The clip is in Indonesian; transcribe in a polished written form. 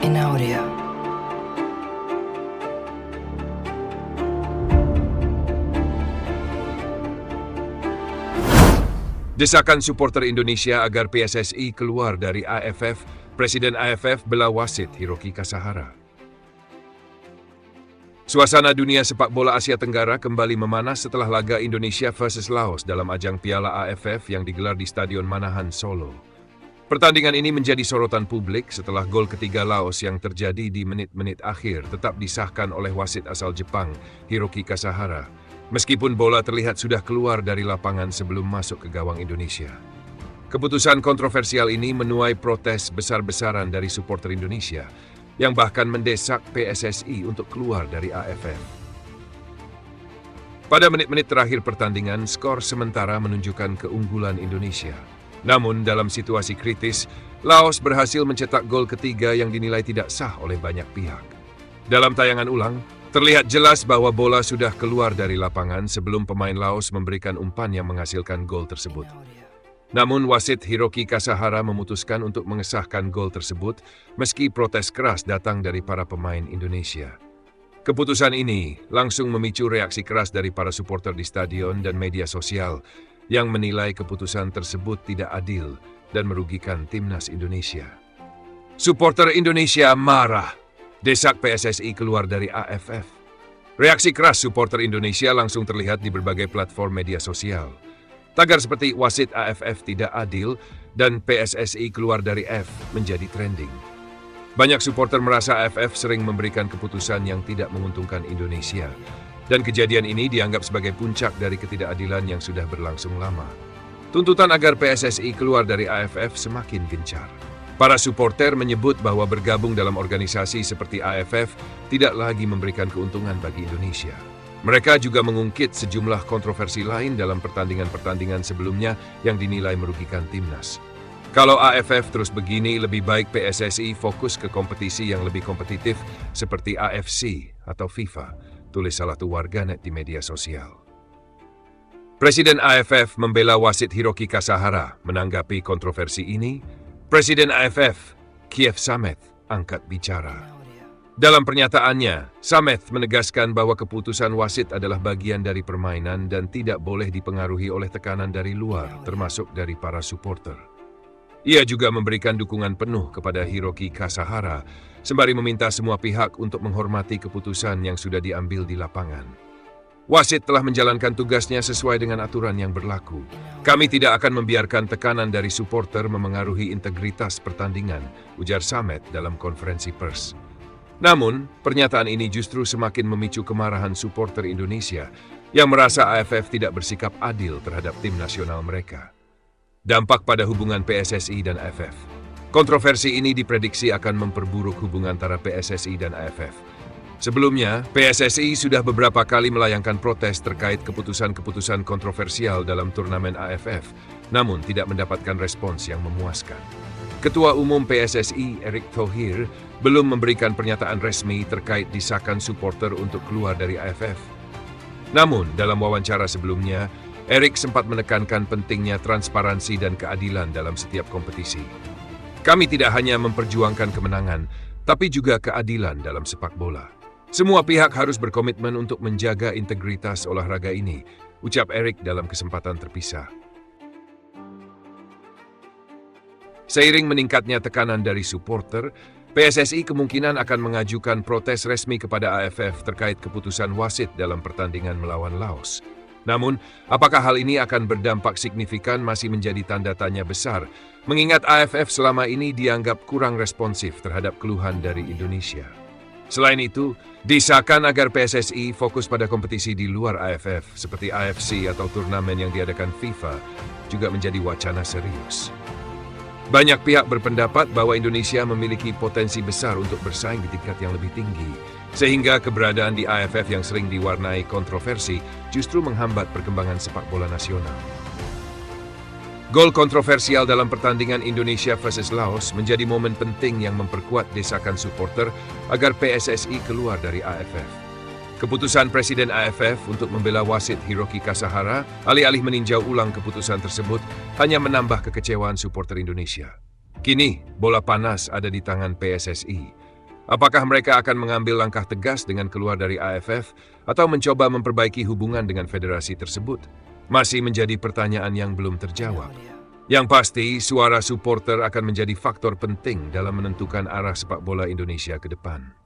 in audio. Desakan supporter Indonesia agar PSSI keluar dari AFF, Presiden AFF bela wasit Hiroki Kasahara. Suasana dunia sepak bola Asia Tenggara kembali memanas setelah laga Indonesia versus Laos dalam ajang Piala AFF yang digelar di Stadion Manahan, Solo. Pertandingan ini menjadi sorotan publik setelah gol ketiga Laos yang terjadi di menit-menit akhir tetap disahkan oleh wasit asal Jepang, Hiroki Kasahara. Meskipun bola terlihat sudah keluar dari lapangan sebelum masuk ke gawang Indonesia. Keputusan kontroversial ini menuai protes besar-besaran dari supporter Indonesia yang bahkan mendesak PSSI untuk keluar dari AFF. Pada menit-menit terakhir pertandingan, skor sementara menunjukkan keunggulan Indonesia. Namun dalam situasi kritis, Laos berhasil mencetak gol ketiga yang dinilai tidak sah oleh banyak pihak. Dalam tayangan ulang, terlihat jelas bahwa bola sudah keluar dari lapangan sebelum pemain Laos memberikan umpan yang menghasilkan gol tersebut. Namun wasit Hiroki Kasahara memutuskan untuk mengesahkan gol tersebut meski protes keras datang dari para pemain Indonesia. Keputusan ini langsung memicu reaksi keras dari para supporter di stadion dan media sosial yang menilai keputusan tersebut tidak adil dan merugikan timnas Indonesia. Supporter Indonesia marah. Desak PSSI keluar dari AFF. Reaksi keras supporter Indonesia langsung terlihat di berbagai platform media sosial. Tagar seperti wasit AFF tidak adil dan PSSI keluar dari F menjadi trending. Banyak supporter merasa AFF sering memberikan keputusan yang tidak menguntungkan Indonesia. Dan kejadian ini dianggap sebagai puncak dari ketidakadilan yang sudah berlangsung lama. Tuntutan agar PSSI keluar dari AFF semakin gencar. Para supporter menyebut bahwa bergabung dalam organisasi seperti AFF tidak lagi memberikan keuntungan bagi Indonesia. Mereka juga mengungkit sejumlah kontroversi lain dalam pertandingan-pertandingan sebelumnya yang dinilai merugikan timnas. Kalau AFF terus begini, lebih baik PSSI fokus ke kompetisi yang lebih kompetitif seperti AFC atau FIFA, tulis salah satu warganet di media sosial. Presiden AFF membela wasit Hiroki Kasahara menanggapi kontroversi ini. Presiden AFF, Kiev Samet, angkat bicara. Dalam pernyataannya, Samet menegaskan bahwa keputusan wasit adalah bagian dari permainan dan tidak boleh dipengaruhi oleh tekanan dari luar, termasuk dari para supporter. Ia juga memberikan dukungan penuh kepada Hiroki Kasahara, sembari meminta semua pihak untuk menghormati keputusan yang sudah diambil di lapangan. Wasit telah menjalankan tugasnya sesuai dengan aturan yang berlaku. Kami tidak akan membiarkan tekanan dari supporter memengaruhi integritas pertandingan, ujar Samet dalam konferensi pers. Namun, pernyataan ini justru semakin memicu kemarahan supporter Indonesia yang merasa AFF tidak bersikap adil terhadap tim nasional mereka. Dampak pada hubungan PSSI dan AFF. Kontroversi ini diprediksi akan memperburuk hubungan antara PSSI dan AFF. Sebelumnya, PSSI sudah beberapa kali melayangkan protes terkait keputusan-keputusan kontroversial dalam turnamen AFF, namun tidak mendapatkan respons yang memuaskan. Ketua Umum PSSI, Erick Thohir, belum memberikan pernyataan resmi terkait desakan supporter untuk keluar dari AFF. Namun, dalam wawancara sebelumnya, Erick sempat menekankan pentingnya transparansi dan keadilan dalam setiap kompetisi. Kami tidak hanya memperjuangkan kemenangan, tapi juga keadilan dalam sepak bola. Semua pihak harus berkomitmen untuk menjaga integritas olahraga ini, ucap Erick dalam kesempatan terpisah. Seiring meningkatnya tekanan dari supporter, PSSI kemungkinan akan mengajukan protes resmi kepada AFF terkait keputusan wasit dalam pertandingan melawan Laos. Namun, apakah hal ini akan berdampak signifikan masih menjadi tanda tanya besar, mengingat AFF selama ini dianggap kurang responsif terhadap keluhan dari Indonesia. Selain itu, desakan agar PSSI fokus pada kompetisi di luar AFF seperti AFC atau turnamen yang diadakan FIFA juga menjadi wacana serius. Banyak pihak berpendapat bahwa Indonesia memiliki potensi besar untuk bersaing di tingkat yang lebih tinggi, sehingga keberadaan di AFF yang sering diwarnai kontroversi justru menghambat perkembangan sepak bola nasional. Gol kontroversial dalam pertandingan Indonesia versus Laos menjadi momen penting yang memperkuat desakan supporter agar PSSI keluar dari AFF. Keputusan Presiden AFF untuk membela wasit Hiroki Kasahara alih-alih meninjau ulang keputusan tersebut hanya menambah kekecewaan supporter Indonesia. Kini, bola panas ada di tangan PSSI. Apakah mereka akan mengambil langkah tegas dengan keluar dari AFF atau mencoba memperbaiki hubungan dengan federasi tersebut? Masih menjadi pertanyaan yang belum terjawab. Yang pasti, suara supporter akan menjadi faktor penting dalam menentukan arah sepak bola Indonesia ke depan.